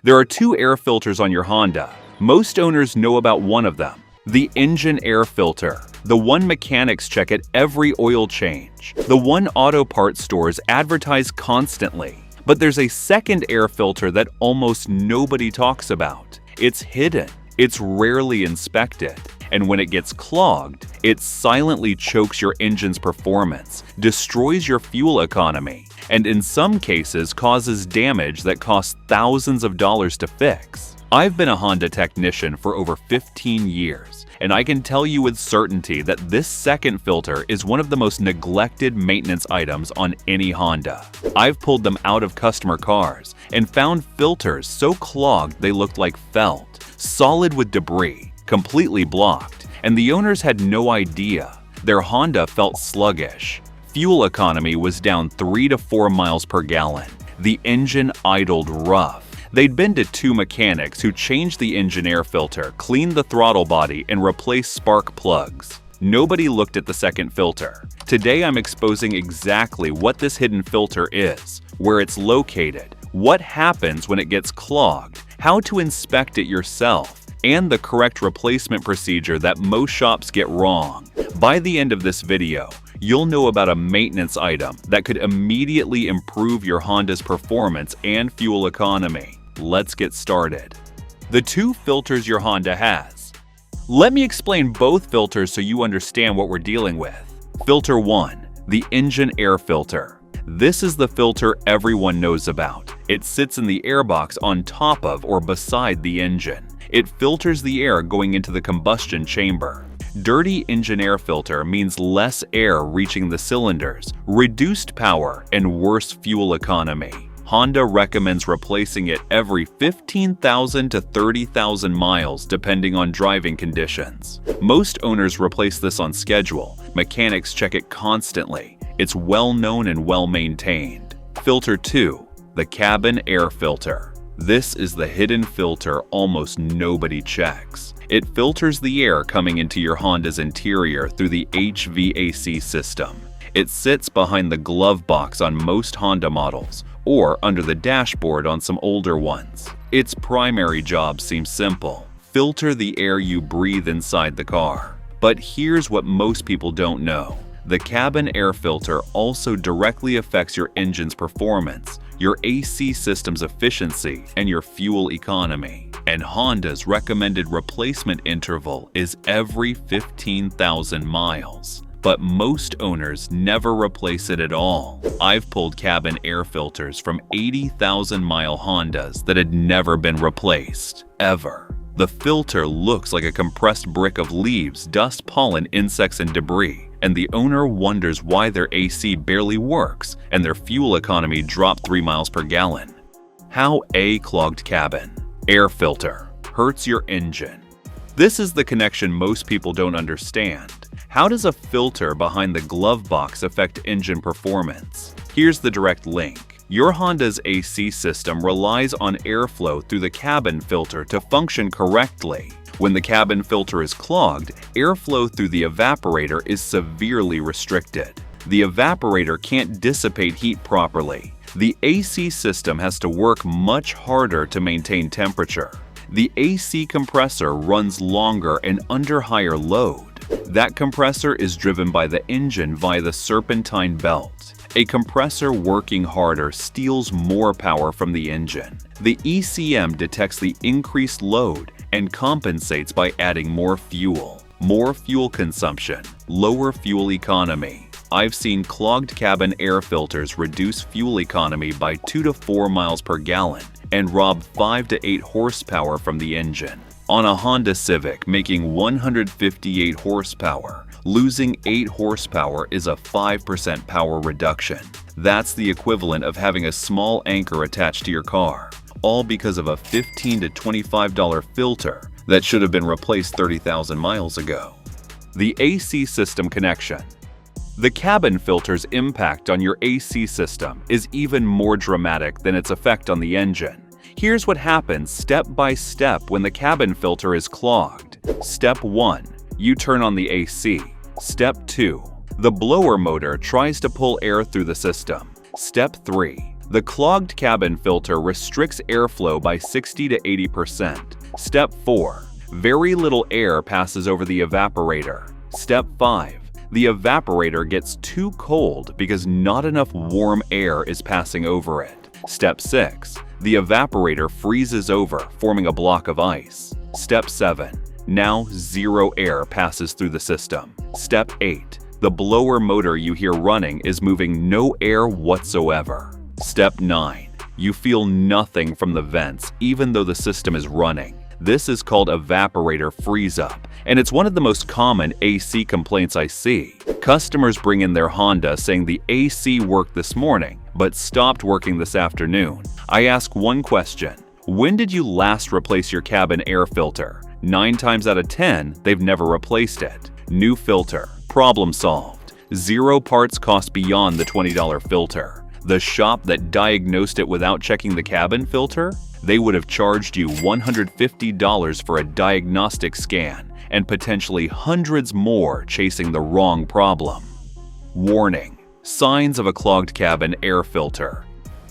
There are two air filters on your Honda. Most owners know about one of them, the engine air filter, the one mechanics check at every oil change, the one auto parts stores advertise constantly. But there's a second air filter that almost nobody talks about. It's hidden, it's rarely inspected, and when it gets clogged, it silently chokes your engine's performance, destroys your fuel economy, and in some cases causes damage that costs thousands of dollars to fix. I've been a Honda technician for over 15 years, and I can tell you with certainty that this second filter is one of the most neglected maintenance items on any Honda. I've pulled them out of customer cars and found filters so clogged they looked like felt, solid with debris, completely blocked, and the owners had no idea. Their Honda felt sluggish. Fuel economy was down 3 to 4 miles per gallon. The engine idled rough. They'd been to two mechanics who changed the engine air filter, cleaned the throttle body, and replaced spark plugs. Nobody looked at the second filter. Today I'm exposing exactly what this hidden filter is, where it's located, what happens when it gets clogged, how to inspect it yourself, and the correct replacement procedure that most shops get wrong. By the end of this video, you'll know about a maintenance item that could immediately improve your Honda's performance and fuel economy. Let's get started. The two filters your Honda has. Let me explain both filters so you understand what we're dealing with. Filter 1, the engine air filter. This is the filter everyone knows about. It sits in the airbox on top of or beside the engine. It filters the air going into the combustion chamber. Dirty engine air filter means less air reaching the cylinders, reduced power, and worse fuel economy. Honda recommends replacing it every 15,000 to 30,000 miles depending on driving conditions. Most owners replace this on schedule. Mechanics check it constantly. It's well known and well maintained. Filter 2, the cabin air filter. This is the hidden filter almost nobody checks. It filters the air coming into your Honda's interior through the HVAC system. It sits behind the glove box on most Honda models, or under the dashboard on some older ones. Its primary job seems simple: filter the air you breathe inside the car. But here's what most people don't know. The cabin air filter also directly affects your engine's performance, your AC system's efficiency, and your fuel economy. And Honda's recommended replacement interval is every 15,000 miles. But most owners never replace it at all. I've pulled cabin air filters from 80,000-mile Hondas that had never been replaced, ever. The filter looks like a compressed brick of leaves, dust, pollen, insects, and debris, and the owner wonders why their AC barely works and their fuel economy dropped 3 miles per gallon. How a clogged cabin air filter hurts your engine. This is the connection most people don't understand. How does a filter behind the glove box affect engine performance? Here's the direct link. Your Honda's AC system relies on airflow through the cabin filter to function correctly. When the cabin filter is clogged, airflow through the evaporator is severely restricted. The evaporator can't dissipate heat properly. The AC system has to work much harder to maintain temperature. The AC compressor runs longer and under higher load. That compressor is driven by the engine via the serpentine belt. A compressor working harder steals more power from the engine. The ECM detects the increased load and compensates by adding more fuel. More fuel consumption, lower fuel economy. I've seen clogged cabin air filters reduce fuel economy by 2 to 4 miles per gallon and rob 5 to 8 horsepower from the engine. On a Honda Civic making 158 horsepower, losing 8 horsepower is a 5% power reduction. That's the equivalent of having a small anchor attached to your car, all because of a $15 to $25 filter that should have been replaced 30,000 miles ago. The AC system connection. The cabin filter's impact on your AC system is even more dramatic than its effect on the engine. Here's what happens step by step when the cabin filter is clogged. Step 1. You turn on the AC. Step 2. The blower motor tries to pull air through the system. Step 3. The clogged cabin filter restricts airflow by 60 to 80%. Step 4. Very little air passes over the evaporator. Step 5. The evaporator gets too cold because not enough warm air is passing over it. Step 6. The evaporator freezes over, forming a block of ice. Step 7. Now zero air passes through the system. Step 8. The blower motor you hear running is moving no air whatsoever. Step 9. You feel nothing from the vents even though the system is running. This is called evaporator freeze-up, and it's one of the most common AC complaints I see. Customers bring in their Honda saying the AC worked this morning, but stopped working this afternoon. I ask one question: when did you last replace your cabin air filter? 9 times out of 10, they've never replaced it. New filter. Problem solved. 0 parts cost beyond the $20 filter. The shop that diagnosed it without checking the cabin filter? They would have charged you $150 for a diagnostic scan and potentially hundreds more chasing the wrong problem. Warning: signs of a clogged cabin air filter.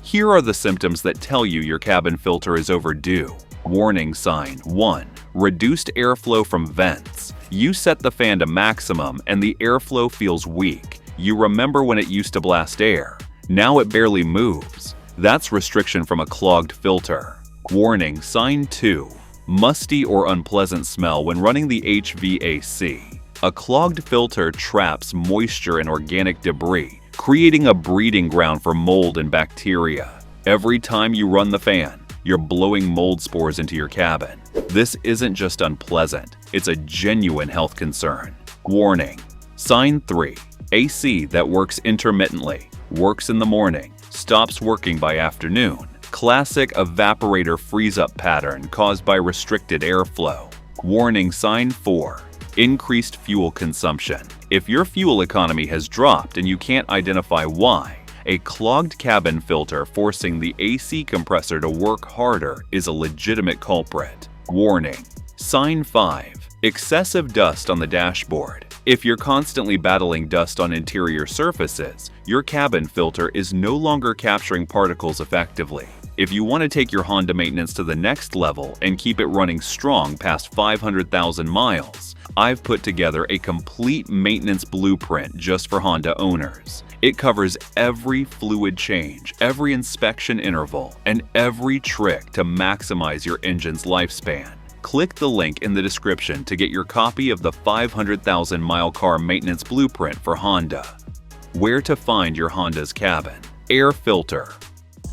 Here are the symptoms that tell you your cabin filter is overdue. Warning sign 1. Reduced airflow from vents. You set the fan to maximum and the airflow feels weak. You remember when it used to blast air. Now it barely moves. That's restriction from a clogged filter. Warning sign 2. Musty or unpleasant smell when running the HVAC. A clogged filter traps moisture and organic debris, creating a breeding ground for mold and bacteria. Every time you run the fan, you're blowing mold spores into your cabin. This isn't just unpleasant, it's a genuine health concern. Warning. Sign 3. AC that works intermittently, works in the morning, stops working by afternoon. Classic evaporator freeze-up pattern caused by restricted airflow. Warning sign 4. Increased fuel consumption. If your fuel economy has dropped and you can't identify why, a clogged cabin filter forcing the AC compressor to work harder is a legitimate culprit. Warning. Sign 5. Excessive dust on the dashboard. If you're constantly battling dust on interior surfaces, your cabin filter is no longer capturing particles effectively. If you want to take your Honda maintenance to the next level and keep it running strong past 500,000 miles, I've put together a complete maintenance blueprint just for Honda owners. It covers every fluid change, every inspection interval, and every trick to maximize your engine's lifespan. Click the link in the description to get your copy of the 500,000-mile car maintenance blueprint for Honda. Where to find your Honda's cabin air filter.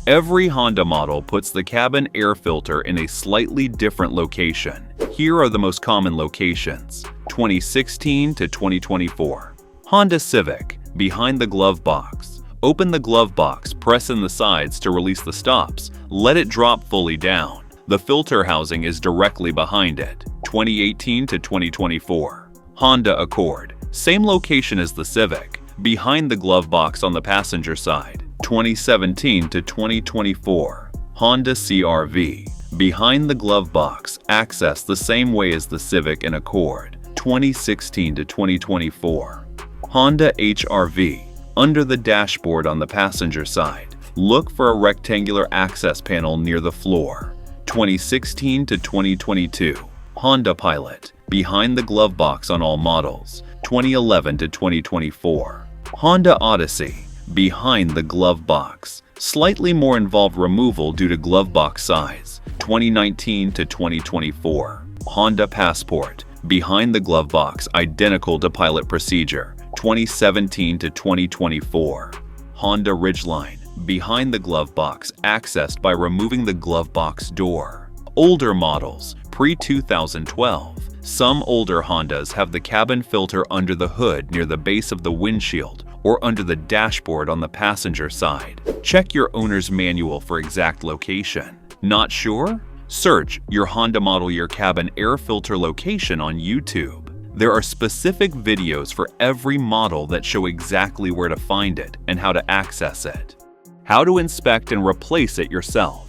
Every Honda model puts the cabin air filter in a slightly different location. Here are the most common locations: 2016 to 2024. Honda Civic, behind the glove box. Open the glove box, press in the sides to release the stops, let it drop fully down. The filter housing is directly behind it. 2018 to 2024. Honda Accord, same location as the Civic, behind the glove box on the passenger side. 2017 to 2024. Honda CR-V, behind the glove box, accessed the same way as the Civic and Accord. 2016 to 2024. Honda HR-V, under the dashboard on the passenger side. Look for a rectangular access panel near the floor. 2016 to 2022. Honda Pilot, behind the glove box on all models. 2011 to 2024. Honda Odyssey, behind the glove box. Slightly more involved removal due to glove box size. 2019 to 2024. Honda Passport, behind the glove box, identical to Pilot procedure. 2017 to 2024. Honda Ridgeline, behind the glove box, accessed by removing the glove box door. Older models, pre-2012. Some older Hondas have the cabin filter under the hood near the base of the windshield or under the dashboard on the passenger side. Check your owner's manual for exact location. Not sure? Search your Honda Model Year cabin air filter location on YouTube. There are specific videos for every model that show exactly where to find it and how to access it. How to inspect and replace it yourself.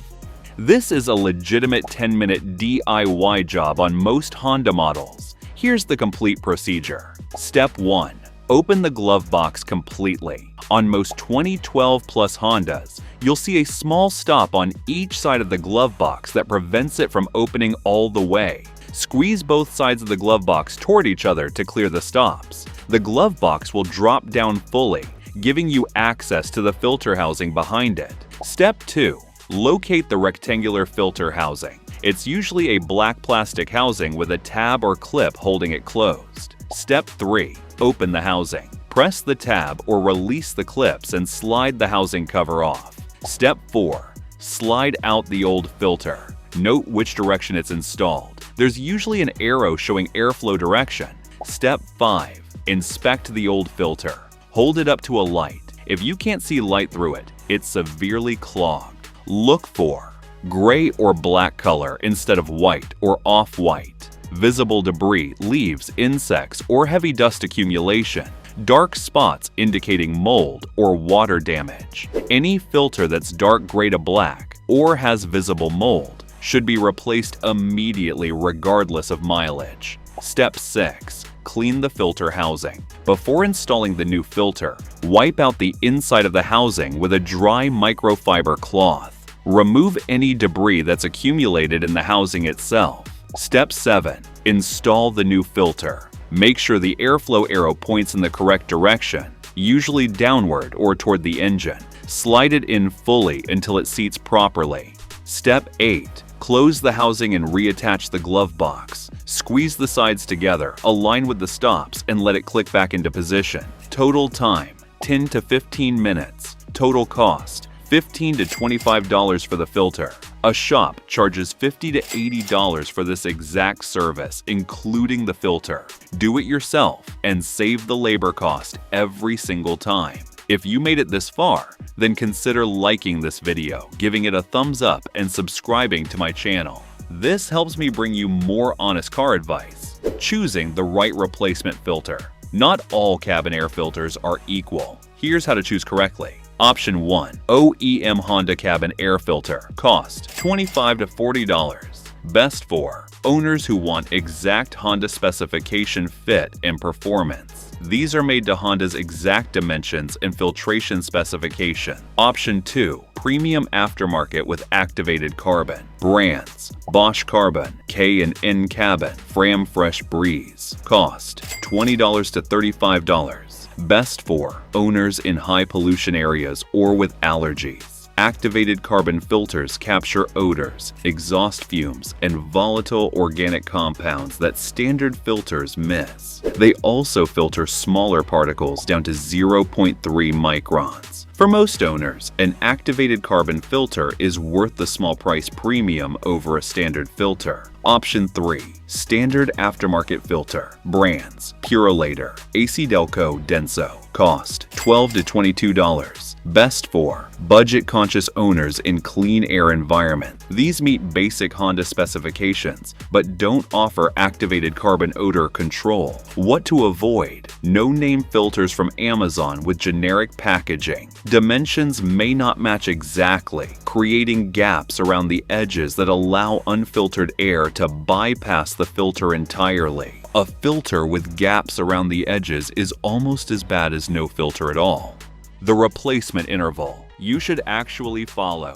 This is a legitimate 10-minute DIY job on most Honda models. Here's the complete procedure. Step 1. Open the glove box completely. On most 2012 plus Hondas, you'll see a small stop on each side of the glove box that prevents it from opening all the way. Squeeze both sides of the glove box toward each other to clear the stops. The glove box will drop down fully, giving you access to the filter housing behind it. Step 2. Locate the rectangular filter housing. It's usually a black plastic housing with a tab or clip holding it closed. Step 3. Open the housing. Press the tab or release the clips and slide the housing cover off. Step 4. Slide out the old filter. Note which direction it's installed. There's usually an arrow showing airflow direction. Step 5. Inspect the old filter. Hold it up to a light. If you can't see light through it, it's severely clogged. Look for gray or black color instead of white or off-white, visible debris, leaves, insects, or heavy dust accumulation, dark spots indicating mold or water damage. Any filter that's dark gray to black or has visible mold should be replaced immediately regardless of mileage. Step 6. Clean the filter housing. Before installing the new filter, wipe out the inside of the housing with a dry microfiber cloth. Remove any debris that's accumulated in the housing itself. Step 7. Install the new filter. Make sure the airflow arrow points in the correct direction, usually downward or toward the engine. Slide it in fully until it seats properly. Step 8. Close the housing and reattach the glove box. Squeeze the sides together, align with the stops, and let it click back into position. Total time, 10 to 15 minutes. Total cost, $15 to $25 for the filter. A shop charges $50 to $80 for this exact service, including the filter. Do it yourself and save the labor cost every single time. If you made it this far, then consider liking this video, giving it a thumbs up, and subscribing to my channel. This helps me bring you more honest car advice. Choosing the right replacement filter. Not all cabin air filters are equal. Here's how to choose correctly. Option 1. OEM Honda cabin air filter. Cost $25 to $40. Best for owners who want exact Honda specification fit and performance. These are made to Honda's exact dimensions and filtration specification. Option 2. Premium aftermarket with activated carbon. Brands: Bosch Carbon, K&N Cabin, Fram Fresh Breeze. Cost $20 to $35. Best for owners in high pollution areas or with allergies. Activated carbon filters capture odors, exhaust fumes, and volatile organic compounds that standard filters miss. They also filter smaller particles down to 0.3 microns. For most owners, an activated carbon filter is worth the small price premium over a standard filter. Option 3. Standard aftermarket filter. Brands: Purolator, AC Delco Denso. Cost $12 to $22. Best for budget-conscious owners in clean air environment. These meet basic Honda specifications, but don't offer activated carbon odor control. What to avoid? No-name filters from Amazon with generic packaging. Dimensions may not match exactly, creating gaps around the edges that allow unfiltered air to bypass the filter entirely. A filter with gaps around the edges is almost as bad as no filter at all. The replacement interval you should actually follow.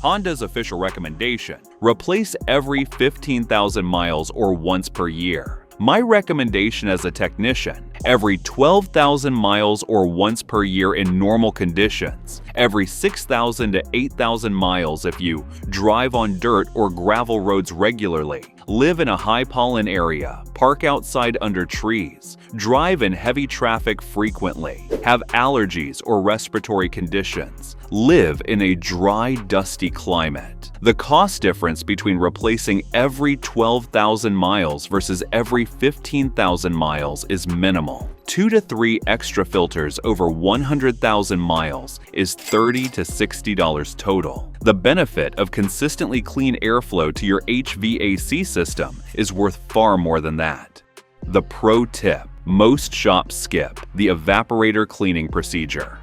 Honda's official recommendation: replace every 15,000 miles or once per year. My recommendation as a technician: every 12,000 miles or once per year in normal conditions. Every 6,000 to 8,000 miles if you drive on dirt or gravel roads regularly, live in a high pollen area, park outside under trees, drive in heavy traffic frequently, have allergies or respiratory conditions, live in a dry, dusty climate. The cost difference between replacing every 12,000 miles versus every 15,000 miles is minimal. 2 to 3 extra filters over 100,000 miles is $30 to $60 total. The benefit of consistently clean airflow to your HVAC system is worth far more than that. The pro tip: most shops skip the evaporator cleaning procedure.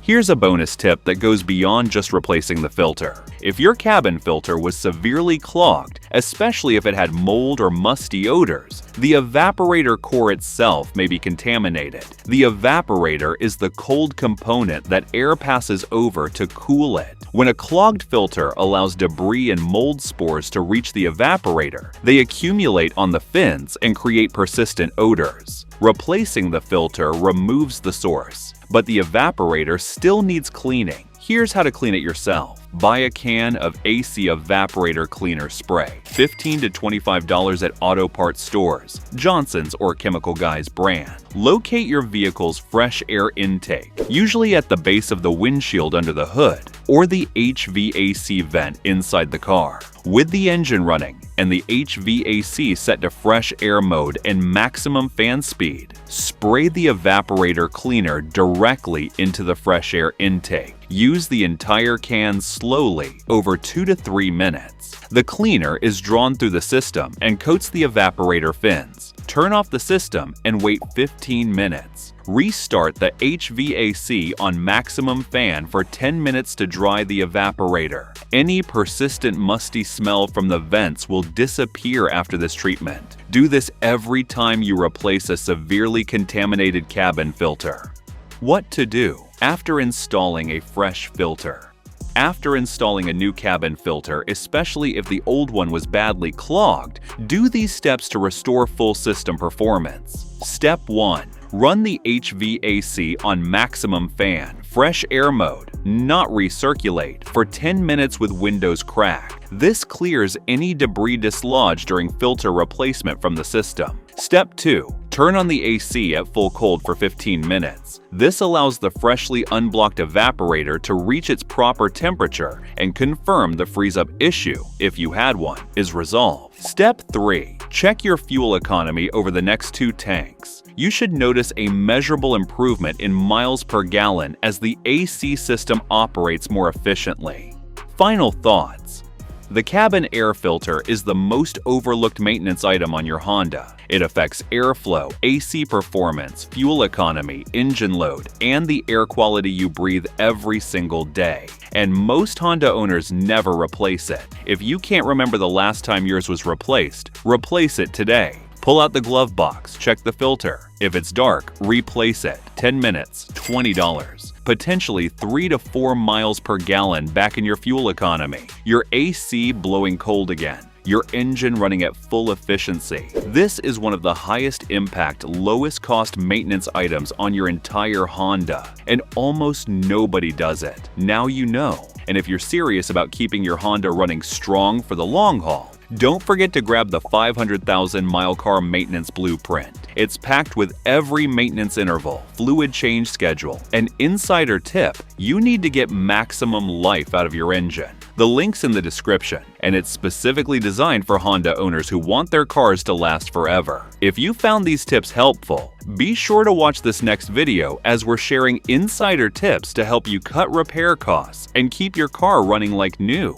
Here's a bonus tip that goes beyond just replacing the filter. If your cabin filter was severely clogged, especially if it had mold or musty odors, the evaporator core itself may be contaminated. The evaporator is the cold component that air passes over to cool it. When a clogged filter allows debris and mold spores to reach the evaporator, they accumulate on the fins and create persistent odors. Replacing the filter removes the source, but the evaporator still needs cleaning. Here's how to clean it yourself. Buy a can of AC Evaporator Cleaner Spray, $15 to $25 at auto parts stores, Johnson's or Chemical Guys brand. Locate your vehicle's fresh air intake, usually at the base of the windshield under the hood, or the HVAC vent inside the car. With the engine running and the HVAC set to fresh air mode and maximum fan speed, spray the evaporator cleaner directly into the fresh air intake. Use the entire can slowly over 2 to 3 minutes. The cleaner is drawn through the system and coats the evaporator fins. Turn off the system and wait 15 minutes. Restart the HVAC on maximum fan for 10 minutes to dry the evaporator. Any persistent musty smell from the vents will disappear after this treatment. Do this every time you replace a severely contaminated cabin filter. What to do after installing a fresh filter? After installing a new cabin filter, especially if the old one was badly clogged, do these steps to restore full system performance. Step 1. Run the HVAC on maximum fan, fresh air mode, not recirculate, for 10 minutes with windows cracked. This clears any debris dislodged during filter replacement from the system. Step 2. Turn on the AC at full cold for 15 minutes. This allows the freshly unblocked evaporator to reach its proper temperature and confirm the freeze-up issue, if you had one, is resolved. Step 3. Check your fuel economy over the next 2 tanks. You should notice a measurable improvement in miles per gallon as the AC system operates more efficiently. Final thoughts. The cabin air filter is the most overlooked maintenance item on your Honda. It affects airflow, AC performance, fuel economy, engine load, and the air quality you breathe every single day. And most Honda owners never replace it. If you can't remember the last time yours was replaced, replace it today. Pull out the glove box, check the filter. If it's dark, replace it. 10 minutes, $20. Potentially 3 to 4 miles per gallon back in your fuel economy. Your AC blowing cold again. Your engine running at full efficiency. This is one of the highest impact, lowest cost maintenance items on your entire Honda, and almost nobody does it. Now you know. And if you're serious about keeping your Honda running strong for the long haul, don't forget to grab the 500,000 mile car maintenance blueprint. It's packed with every maintenance interval, fluid change schedule, and insider tip you need to get maximum life out of your engine. The link's in the description, and it's specifically designed for Honda owners who want their cars to last forever. If you found these tips helpful, be sure to watch this next video as we're sharing insider tips to help you cut repair costs and keep your car running like new.